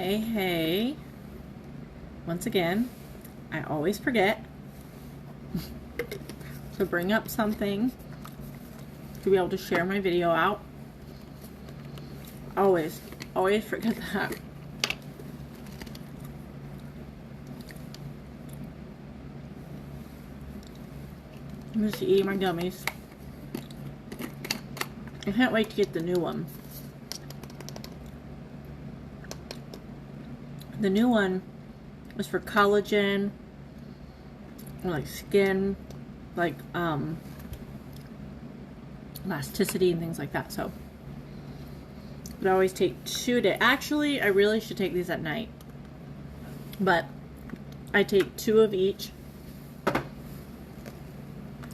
Hey. Once again, I always forget to bring up something to be able to share my video out. Always forget that. I'm just eating my gummies. I can't wait to get the new one. The new one is for collagen, like skin, like elasticity and things like that. So I always take 2 days. Actually, I really should take these at night, but I take 2 of each,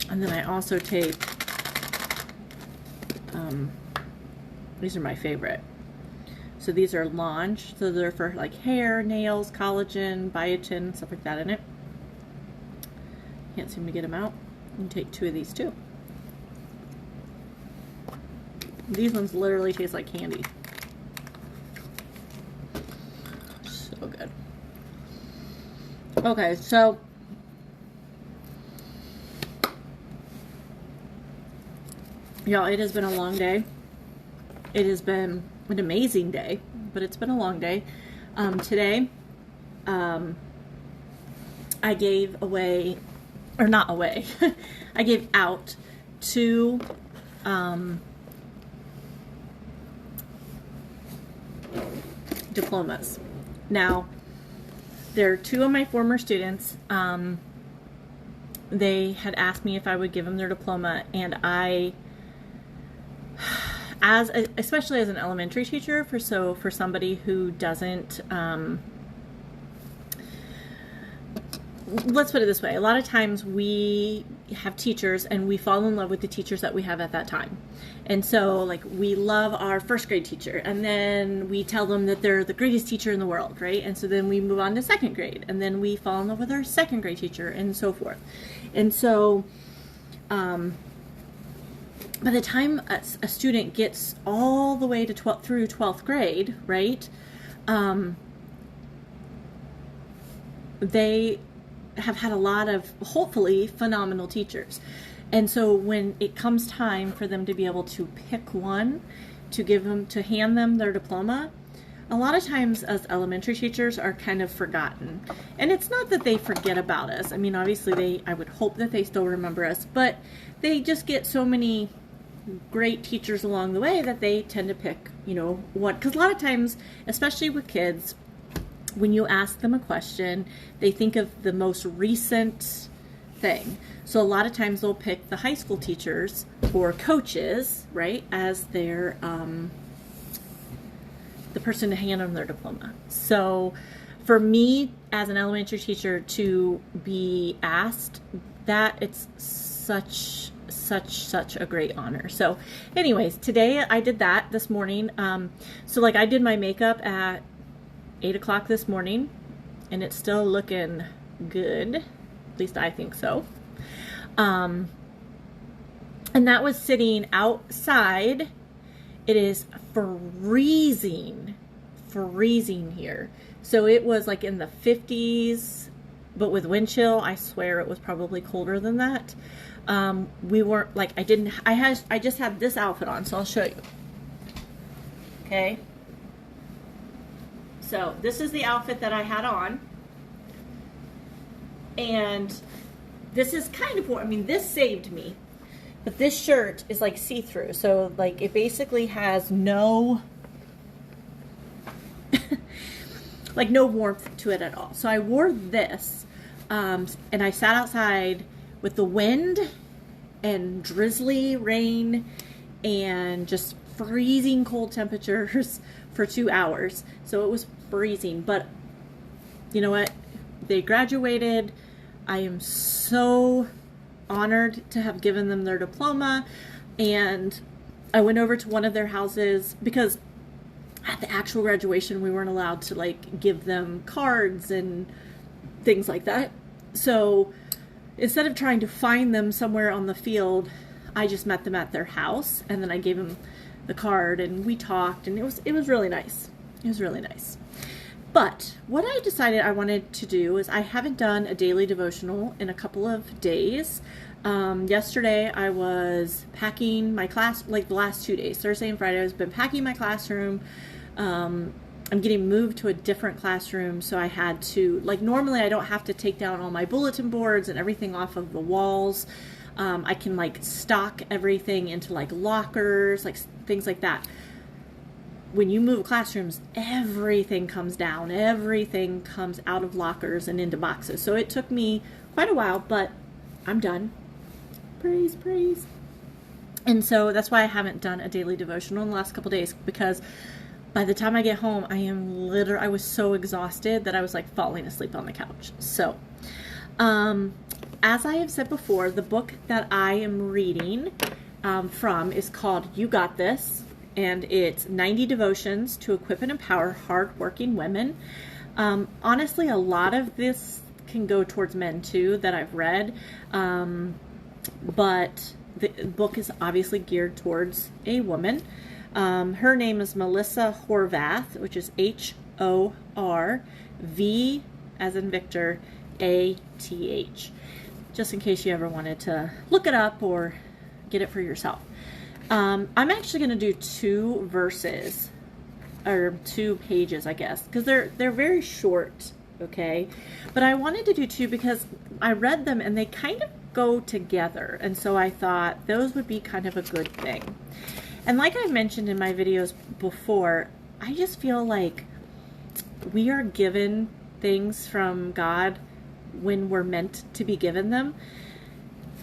and then I also take these are my favorite. So these are Launch, so they're for like hair, nails, collagen, biotin, stuff like that in it. Can't seem to get them out. You can take 2 of these too. These ones literally taste like candy. So good. Okay, so y'all, it has been a long day. It has been an amazing day, but it's been a long day. Today, I gave away, or not away, I gave out 2 diplomas. Now, they're 2 of my former students. They had asked me if I would give them their diploma, and I, especially as an elementary teacher, for somebody who doesn't, let's put it this way, a lot of times we have teachers and we fall in love with the teachers that we have at that time. And so, like, we love our first grade teacher, and then we tell them that they're the greatest teacher in the world, right? And so then we move on to 2nd grade, and then we fall in love with our 2nd grade teacher, and so forth. And so, by the time a student gets all the way to through 12th grade, right, they have had a lot of, hopefully, phenomenal teachers. And so when it comes time for them to be able to pick one to hand them their diploma, a lot of times us elementary teachers are kind of forgotten. And it's not that they forget about us. I mean, obviously I would hope that they still remember us, but they just get so many great teachers along the way that they tend to pick, one. Because a lot of times, especially with kids, when you ask them a question, they think of the most recent thing. So a lot of times they'll pick the high school teachers or coaches, right, as their the person to hand them their diploma. So for me, as an elementary teacher, to be asked that, it's such a great honor. So anyways, today I did that this morning. So like, I did my makeup at 8 o'clock this morning, and it's still looking good. At least I think so. And that was sitting outside. It is freezing here. So it was like in the 50s, but with wind chill, I swear it was probably colder than that. We weren't like, I just had this outfit on, so I'll show you. Okay. So this is the outfit that I had on. And this is kind of, this saved me. But this shirt is like see-through. So like, it basically has no, like no warmth to it at all. So I wore this, and I sat outside with the wind and drizzly rain and just freezing cold temperatures for 2 hours. So it was freezing, but you know what? They graduated. I am so honored to have given them their diploma, and I went over to one of their houses because at the actual graduation we weren't allowed to like give them cards and things like that. So instead of trying to find them somewhere on the field, I just met them at their house, and then I gave them the card and we talked, and it was really nice. It was really nice. But what I decided I wanted to do is I haven't done a daily devotional in a couple of days. Yesterday I was packing my class, like the last 2 days, Thursday and Friday, I've been packing my classroom. I'm getting moved to a different classroom, so I had to, like, normally I don't have to take down all my bulletin boards and everything off of the walls. I can, like, stock everything into, like, lockers, like, things like that. When you move classrooms, everything comes down. Everything comes out of lockers and into boxes. So it took me quite a while, but I'm done. Praise, praise. And so that's why I haven't done a daily devotional in the last couple days, because by the time I get home, I was so exhausted that I was like falling asleep on the couch. So, as I have said before, the book that I am reading from is called You Got This, and it's 90 Devotions to Equip and Empower Hardworking Women. Honestly, a lot of this can go towards men too that I've read, but the book is obviously geared towards a woman. Her name is Melissa Horvath, which is Horv as in Victor, ATH. Just in case you ever wanted to look it up or get it for yourself. I'm actually going to do 2 verses, or 2 pages, I guess, because they're very short, okay? But I wanted to do 2 because I read them and they kind of go together, and so I thought those would be kind of a good thing. And like I mentioned in my videos before, I just feel like we are given things from God when we're meant to be given them.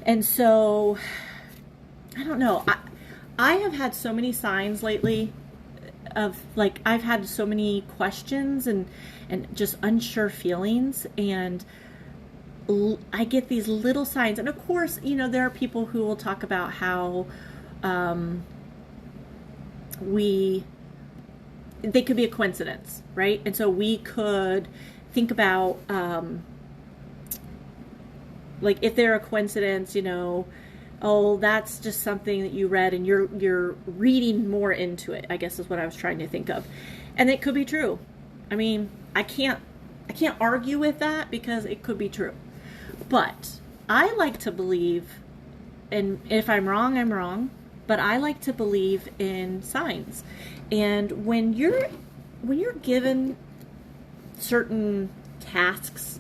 And so, I don't know. I have had so many signs lately of, like, I've had so many questions and just unsure feelings, and I get these little signs. And of course, you know, there are people who will talk about how they could be a coincidence, right? And so we could think about, like, if they're a coincidence, you know, oh, that's just something that you read and you're reading more into it, I guess is what I was trying to think of. And it could be true. I mean, I can't argue with that because it could be true. But I like to believe, and if I'm wrong, I'm wrong, but I like to believe in signs. And when you're given certain tasks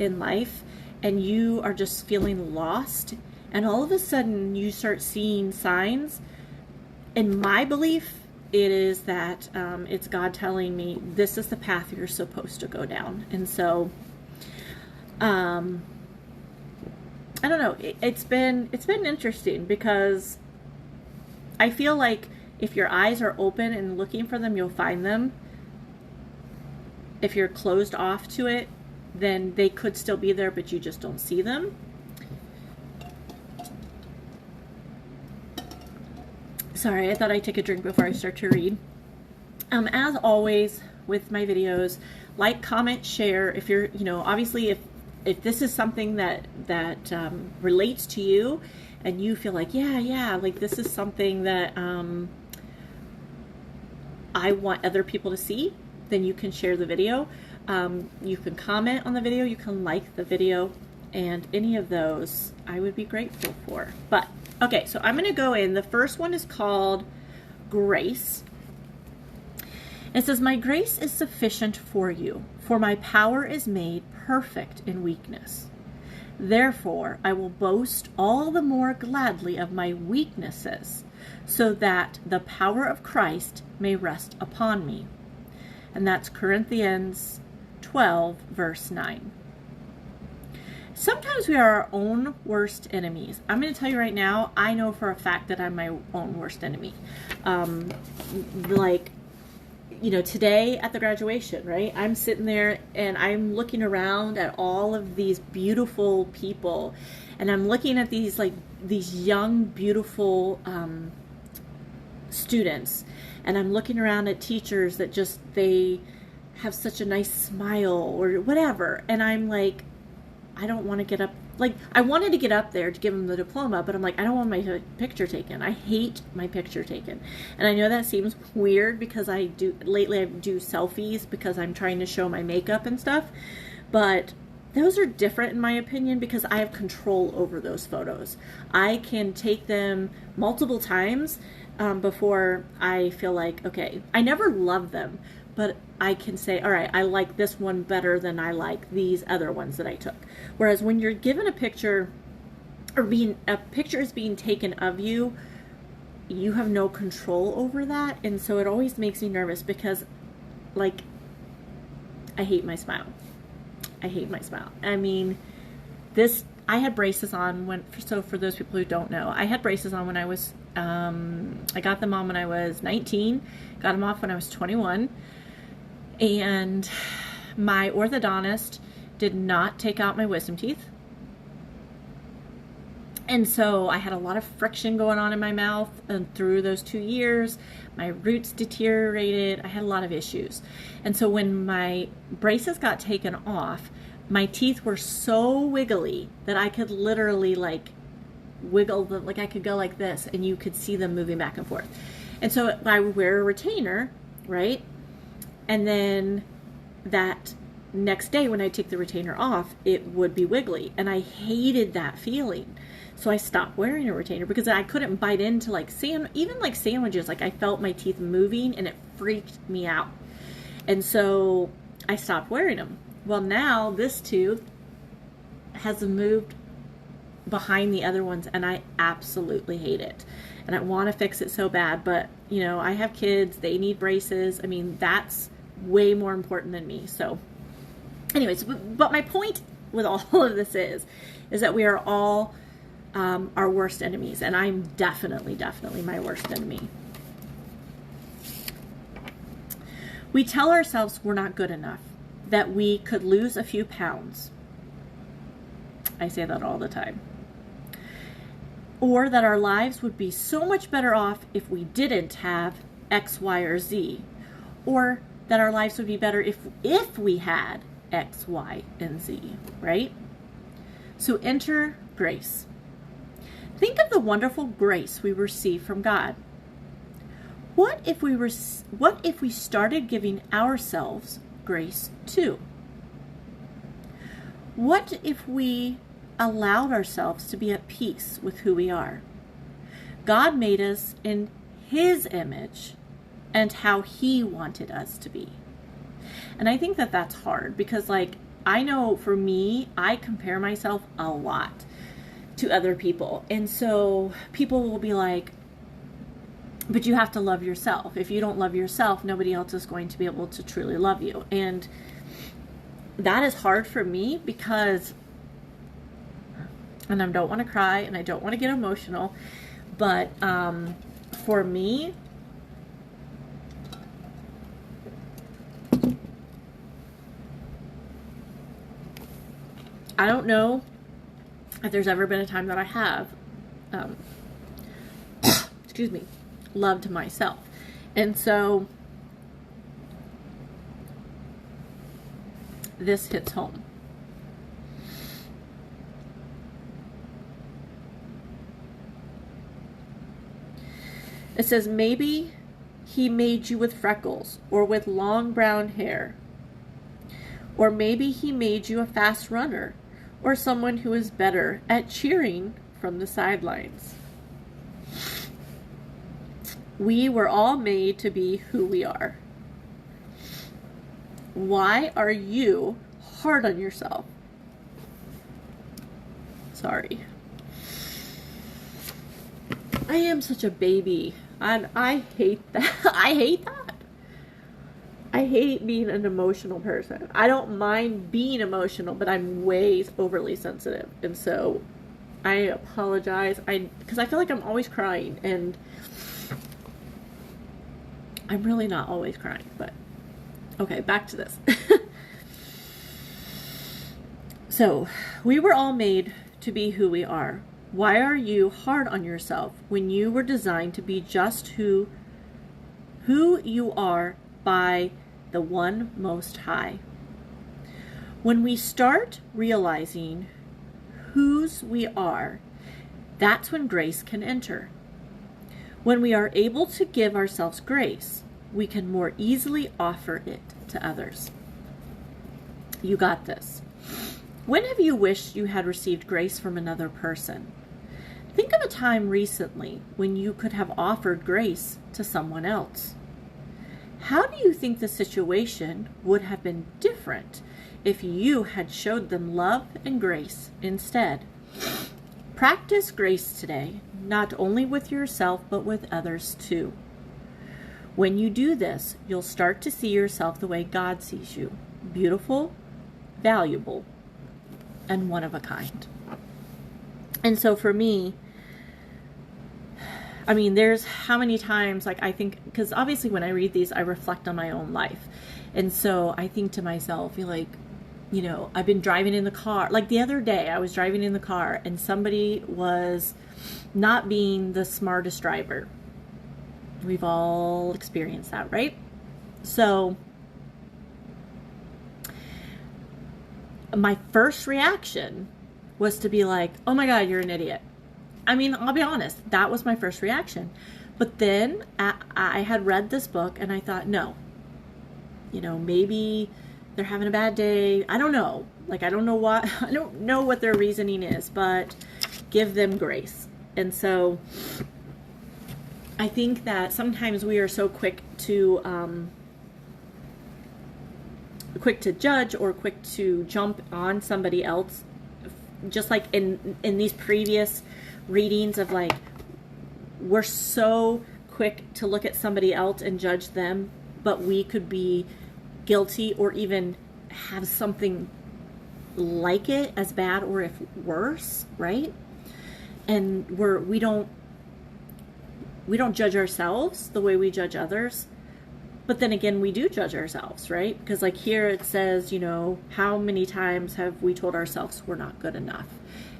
in life and you are just feeling lost, and all of a sudden you start seeing signs, in my belief, it is that it's God telling me this is the path you're supposed to go down. And so, I don't know. It's been interesting because I feel like if your eyes are open and looking for them, you'll find them. If you're closed off to it, then they could still be there, but you just don't see them. Sorry, I thought I'd take a drink before I start to read. As always with my videos, like, comment, share. If you're, you know, obviously if this is something that relates to you and you feel like, yeah, like this is something that I want other people to see, then you can share the video. You can comment on the video, you can like the video, and any of those I would be grateful for. But okay, so I'm going to go in. The first one is called Grace. It says, "My grace is sufficient for you, for my power is made perfect in weakness. Therefore, I will boast all the more gladly of my weaknesses, so that the power of Christ may rest upon me." And that's Corinthians 12, verse 9. Sometimes we are our own worst enemies. I'm going to tell you right now, I know for a fact that I'm my own worst enemy. Like, you know, today at the graduation, right? I'm sitting there and I'm looking around at all of these beautiful people, and I'm looking at these, like, these young, beautiful students, and I'm looking around at teachers that just, they have such a nice smile or whatever, and I'm like, I don't want to get up. Like, I wanted to get up there to give him the diploma, but I'm like, I don't want my picture taken. I hate my picture taken. And I know that seems weird because lately I do selfies because I'm trying to show my makeup and stuff. But those are different in my opinion because I have control over those photos. I can take them multiple times before I feel like, okay, I never love them, but I can say, all right, I like this one better than I like these other ones that I took. Whereas when you're given a picture, or a picture is being taken of you, you have no control over that. And so it always makes me nervous because, like, I hate my smile. I hate my smile. I mean, I had braces on so for those people who don't know, I had braces on when I was, I got them on when I was 19, got them off when I was 21. And my orthodontist did not take out my wisdom teeth. And so I had a lot of friction going on in my mouth, and through those 2 years, my roots deteriorated. I had a lot of issues. And so when my braces got taken off, my teeth were so wiggly that I could literally like wiggle them, like I could go like this and you could see them moving back and forth. And so I would wear a retainer, right? And then that next day when I take the retainer off, it would be wiggly. And I hated that feeling. So I stopped wearing a retainer because I couldn't bite into like even like sandwiches. Like I felt my teeth moving and it freaked me out. And so I stopped wearing them. Well, now this tooth has moved behind the other ones and I absolutely hate it. And I want to fix it so bad, but you know, I have kids, they need braces. I mean, that's way more important than me. So anyways, but my point with all of this is that we are all our worst enemies, and I'm definitely my worst enemy. We tell ourselves we're not good enough, that we could lose a few pounds. I say that all the time. Or that our lives would be so much better off if we didn't have X, Y, or Z. Or that our lives would be better if we had X, Y, and Z, right? So enter grace. Think of the wonderful grace we receive from God. What if we started giving ourselves grace too? What if we allowed ourselves to be at peace with who we are? God made us in His image and how He wanted us to be. And I think that that's hard because, like, I know for me, I compare myself a lot to other people. And so people will be like, but you have to love yourself. If you don't love yourself, nobody else is going to be able to truly love you. And that is hard for me because, and I don't want to cry and I don't want to get emotional, but for me, I don't know if there's ever been a time that I have, loved myself. And so this hits home. It says, maybe He made you with freckles or with long brown hair. Or maybe He made you a fast runner or someone who is better at cheering from the sidelines. We were all made to be who we are. Why are you hard on yourself? Sorry. I am such a baby, and I hate that. I hate that. I hate being an emotional person. I don't mind being emotional, but I'm way overly sensitive. And so I apologize. Because I feel like I'm always crying, and I'm really not always crying, but okay, back to this. So, we were all made to be who we are. Why are you hard on yourself when you were designed to be just who you are by the One Most High? When we start realizing whose we are, that's when grace can enter. When we are able to give ourselves grace, we can more easily offer it to others. You got this. When have you wished you had received grace from another person? Think of a time recently when you could have offered grace to someone else. How do you think the situation would have been different if you had showed them love and grace instead? Practice grace today, not only with yourself, but with others too. When you do this, you'll start to see yourself the way God sees you: beautiful, valuable, and one of a kind. And so for me, I mean, there's how many times, like, I think, because obviously when I read these, I reflect on my own life. And so I think to myself, like, you know, I've been driving in the car. Like the other day, I was driving in the car and somebody was not being the smartest driver. We've all experienced that, right? So my first reaction was to be like, oh my God, you're an idiot. I mean, I'll be honest, that was my first reaction. But then I had read this book and I thought, no, you know, maybe they're having a bad day. I don't know. Like, I don't know what their reasoning is, but give them grace. And so I think that sometimes we are so quick to judge or quick to jump on somebody else, just like in these previous readings of, like, we're so quick to look at somebody else and judge them, but we could be guilty or even have something like it as bad or if worse, right? And we don't judge ourselves the way we judge others. But then again, we do judge ourselves, right? Because like here it says, you know, how many times have we told ourselves we're not good enough?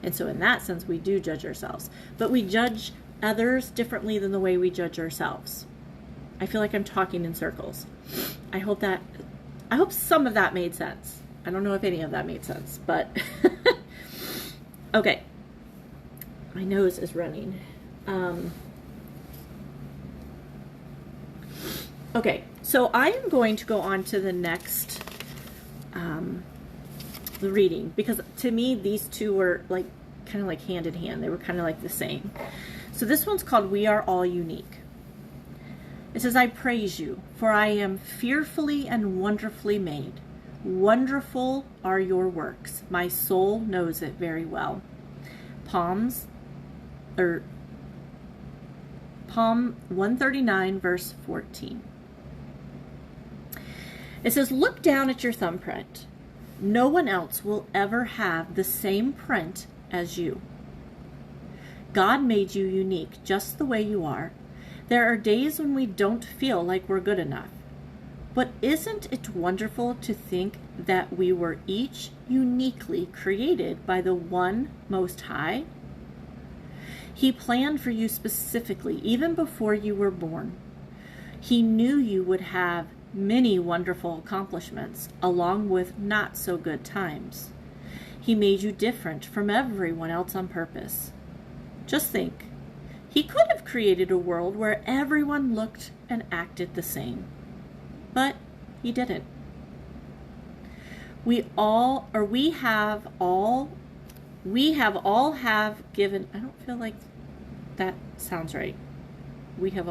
And so in that sense, we do judge ourselves. But we judge others differently than the way we judge ourselves. I feel like I'm talking in circles. I hope some of that made sense. I don't know if any of that made sense, but okay. My nose is running. Okay, so I am going to go on to the next reading, because to me these two were like kind of like hand in hand. They were kind of like the same. So this one's called We Are All Unique. It says, I praise you, for I am fearfully and wonderfully made. Wonderful are your works. My soul knows it very well. Psalm 139, verse 14. It says, look down at your thumbprint. No one else will ever have the same print as you. God made you unique just the way you are. There are days when we don't feel like we're good enough. But isn't it wonderful to think that we were each uniquely created by the one Most High? He planned for you specifically, even before you were born. He knew you would have many wonderful accomplishments, along with not so good times. He made you different from everyone else on purpose. Just think, he could have created a world where everyone looked and acted the same. But he didn't. We have all given, I don't feel like that sounds right. We have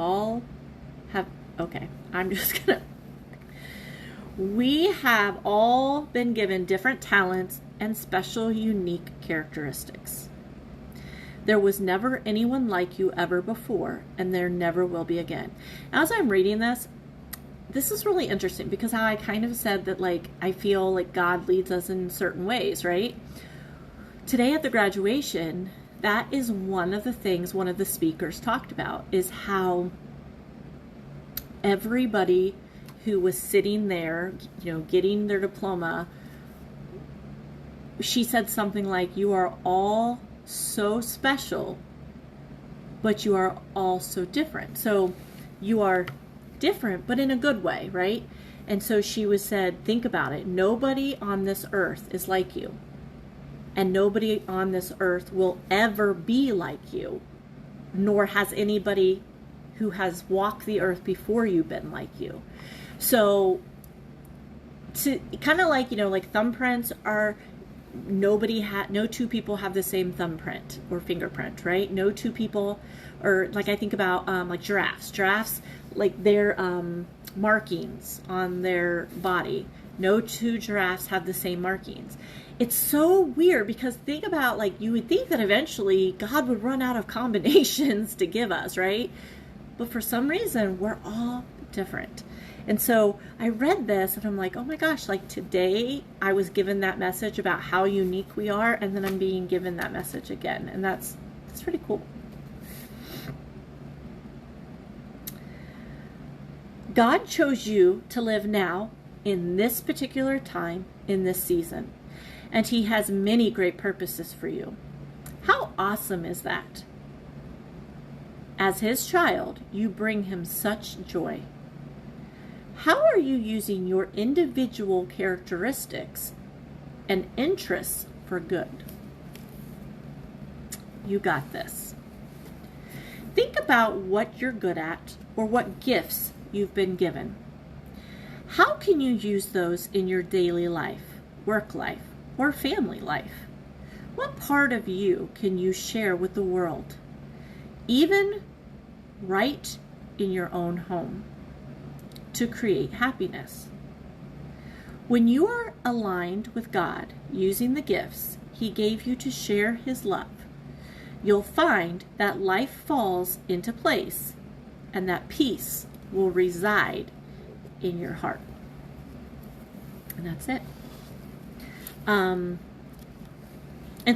all been given different talents and special, unique characteristics. There was never anyone like you ever before, and there never will be again. As I'm reading this is really interesting, because how I kind of said that, like, I feel like God leads us in certain ways, right? Today at the graduation, that is one of the things one of the speakers talked about, is how everybody who was sitting there, you know, getting their diploma, she said something like, you are all so special, but you are all so different. So you are different, but in a good way, right? And so she was said, think about it. Nobody on this earth is like you. And nobody on this earth will ever be like you. Nor has anybody who has walked the earth before you been like you. So, to kind of like, like thumbprints are, no two people have the same thumbprint or fingerprint, right? No two people, or like I think about like giraffes, like their markings on their body. No two giraffes have the same markings. It's so weird because think about, like, you would think that eventually God would run out of combinations to give us, right? But for some reason, we're all different. And so I read this and I'm like, oh my gosh, like today I was given that message about how unique we are, and then I'm being given that message again. And that's pretty cool. God chose you to live now in this particular time, in this season. And he has many great purposes for you. How awesome is that? As his child, you bring him such joy. How are you using your individual characteristics and interests for good? You got this. Think about what you're good at or what gifts you've been given. How can you use those in your daily life, work life, or family life? What part of you can you share with the world, even right in your own home, to create happiness? When you are aligned with God, using the gifts he gave you to share his love, you'll find that life falls into place and that peace will reside in your heart. And that's it. And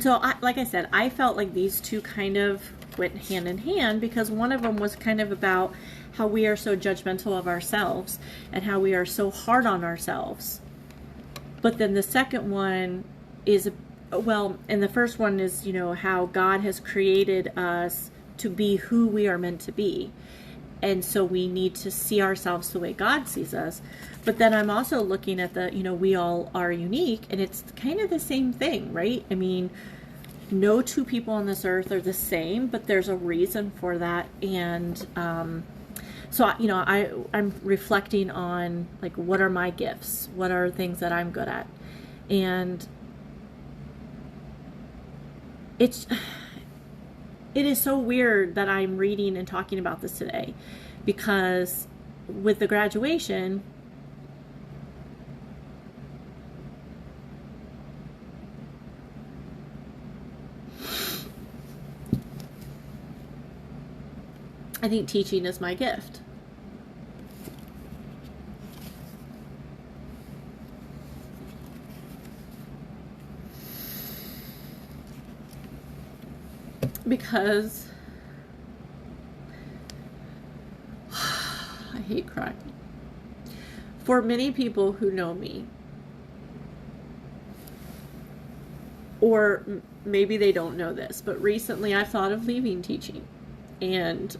so, like I said, I felt like these two kind of went hand in hand, because one of them was kind of about how we are so judgmental of ourselves and how we are so hard on ourselves. But then the second one is, and the first one is, how God has created us to be who we are meant to be. And so we need to see ourselves the way God sees us. But then I'm also looking at the, we all are unique, and it's kind of the same thing, right? I mean, no two people on this earth are the same, but there's a reason for that. And so, I'm reflecting on, like, what are my gifts? What are things that I'm good at? And it is so weird that I'm reading and talking about this today, because with the graduation, I think teaching is my gift. Because I hate crying. For many people who know me, or maybe they don't know this, but recently I thought of leaving teaching. And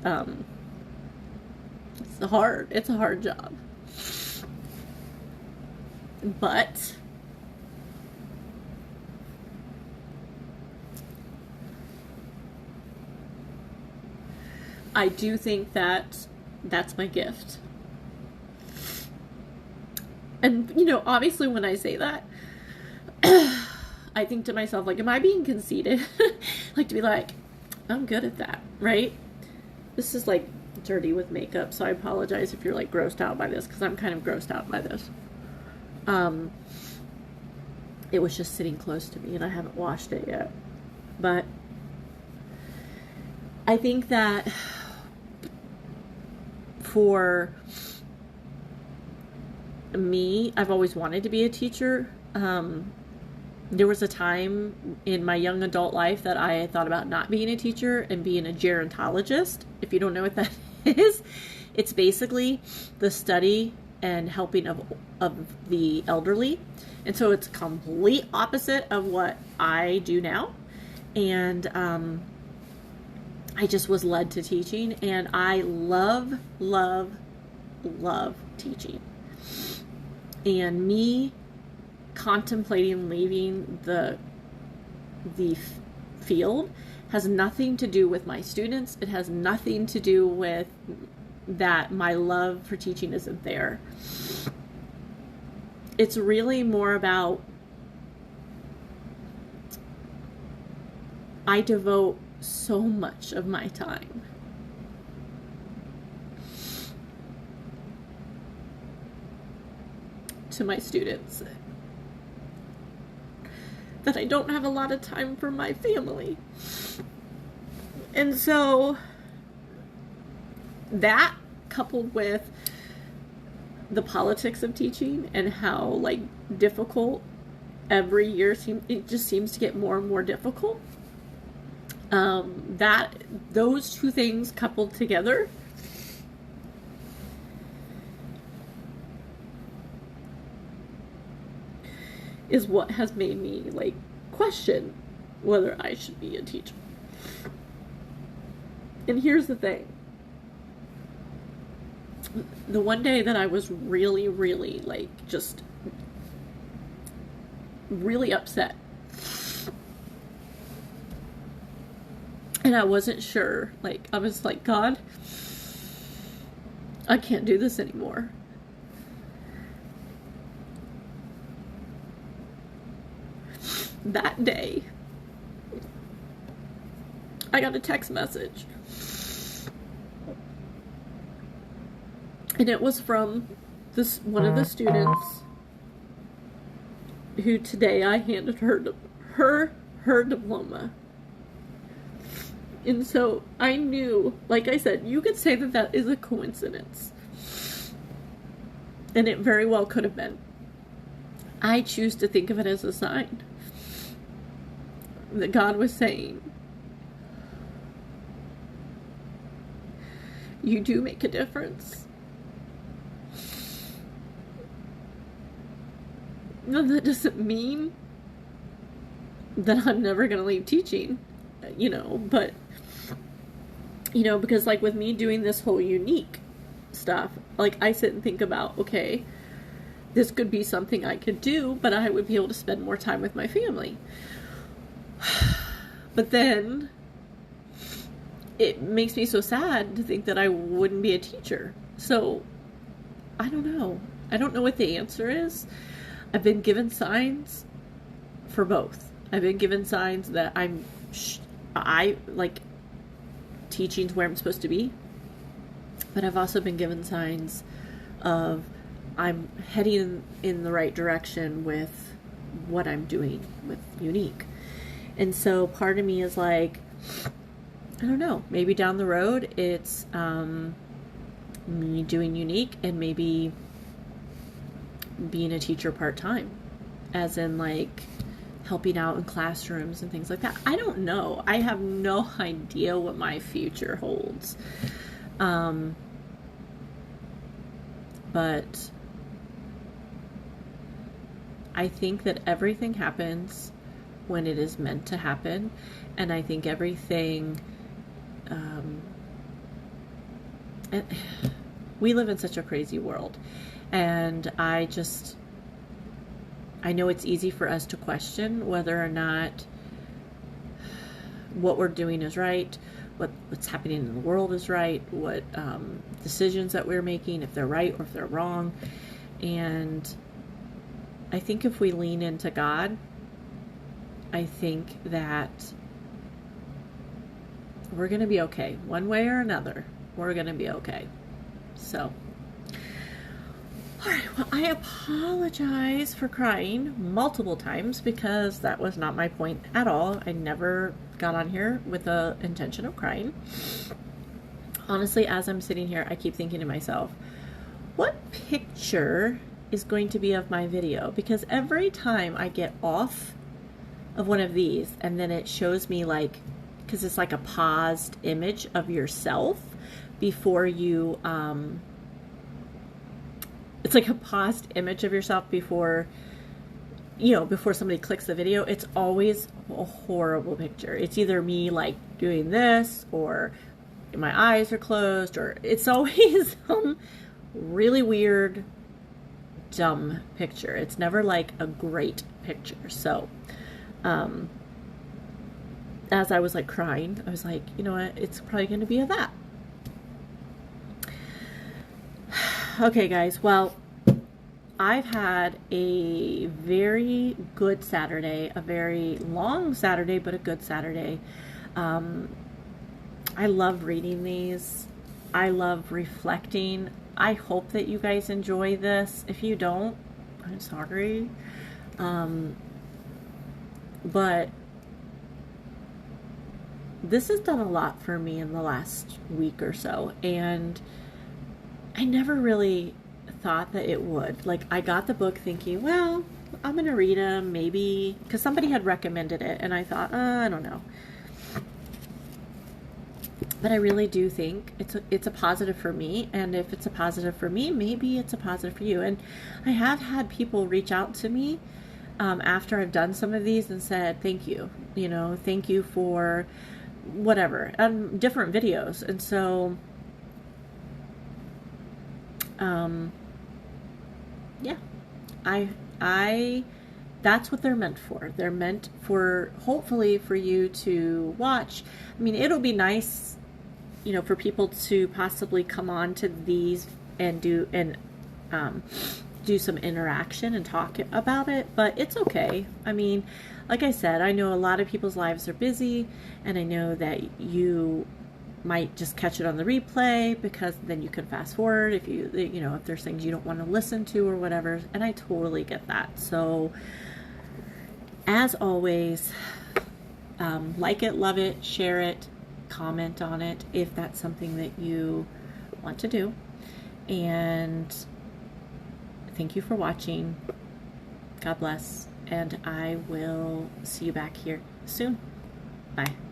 it's a hard job. But I do think that that's my gift. And, obviously when I say that, I think to myself, like, am I being conceited? Like, to be like, I'm good at that, right? This is, like, dirty with makeup, so I apologize if you're, like, grossed out by this, because I'm kind of grossed out by this. It was just sitting close to me, and I haven't washed it yet. But I think that for me, I've always wanted to be a teacher. There was a time in my young adult life that I thought about not being a teacher and being a gerontologist. If you don't know what that is, it's basically the study and helping of the elderly. And so it's complete opposite of what I do now. And I just was led to teaching, and I love teaching. And me contemplating leaving the field has nothing to do with my students. It has nothing to do with that my love for teaching isn't there. It's really more about I devote so much of my time to my students that I don't have a lot of time for my family. And so that, coupled with the politics of teaching and how like difficult every year it just seems to get more and more difficult. That those two things coupled together is what has made me like question whether I should be a teacher. And here's the thing. The one day that I was really, really like just really upset, and I wasn't sure, like I was like, God, I can't do this anymore. That day, I got a text message. And it was from this one of the students who today I handed her diploma. And so I knew, like I said, you could say that that is a coincidence. And it very well could have been. I choose to think of it as a sign that God was saying, you do make a difference. No, that doesn't mean that I'm never going to leave teaching, but, because like with me doing this whole unique stuff, like I sit and think about, okay, this could be something I could do, but I would be able to spend more time with my family. But then it makes me so sad to think that I wouldn't be a teacher. So I don't know. I don't know what the answer is. I've been given signs for both. I've been given signs that I like teaching's where I'm supposed to be. But I've also been given signs of I'm heading in the right direction with what I'm doing with Unique. And so part of me is like, I don't know, maybe down the road it's me doing Unique and maybe being a teacher part-time, as in like helping out in classrooms and things like that. I don't know. I have no idea what my future holds. But I think that everything happens when it is meant to happen. And I think everything, we live in such a crazy world. And I know it's easy for us to question whether or not what we're doing is right, what's happening in the world is right, what decisions that we're making, if they're right or if they're wrong. And I think if we lean into God, I think that we're going to be okay. One way or another, we're going to be okay. So, all right, well, I apologize for crying multiple times because that was not my point at all. I never got on here with the intention of crying. Honestly, as I'm sitting here, I keep thinking to myself, what picture is going to be of my video? Because every time I get off of one of these and then it shows me like, because it's like a paused image of yourself before you, it's like a paused image of yourself before somebody clicks the video. It's always a horrible picture. It's either me like doing this, or my eyes are closed, or it's always some really weird dumb picture. It's never like a great picture. So, as I was like crying, I was like, you know what? It's probably going to be a that. Okay, guys. Well, I've had a very good Saturday, a very long Saturday, but a good Saturday. I love reading these. I love reflecting. I hope that you guys enjoy this. If you don't, I'm sorry. But this has done a lot for me in the last week or so, and I never really thought that it would. Like, I got the book thinking, well, I'm going to read them, maybe, because somebody had recommended it, and I thought, I don't know. But I really do think it's a positive for me, and if it's a positive for me, maybe it's a positive for you. And I have had people reach out to me after I've done some of these and said, thank you, thank you for whatever, different videos. And so, yeah, I that's what they're meant for. They're meant for, hopefully, for you to watch. I mean, it'll be nice, for people to possibly come on to these and do some interaction and talk about it, but it's okay. I mean, like I said, I know a lot of people's lives are busy, and I know that you might just catch it on the replay, because then you can fast forward if if there's things you don't want to listen to or whatever, and I totally get that. So as always, like it, love it, share it, comment on it if that's something that you want to do, and thank you for watching. God bless, and I will see you back here soon. Bye.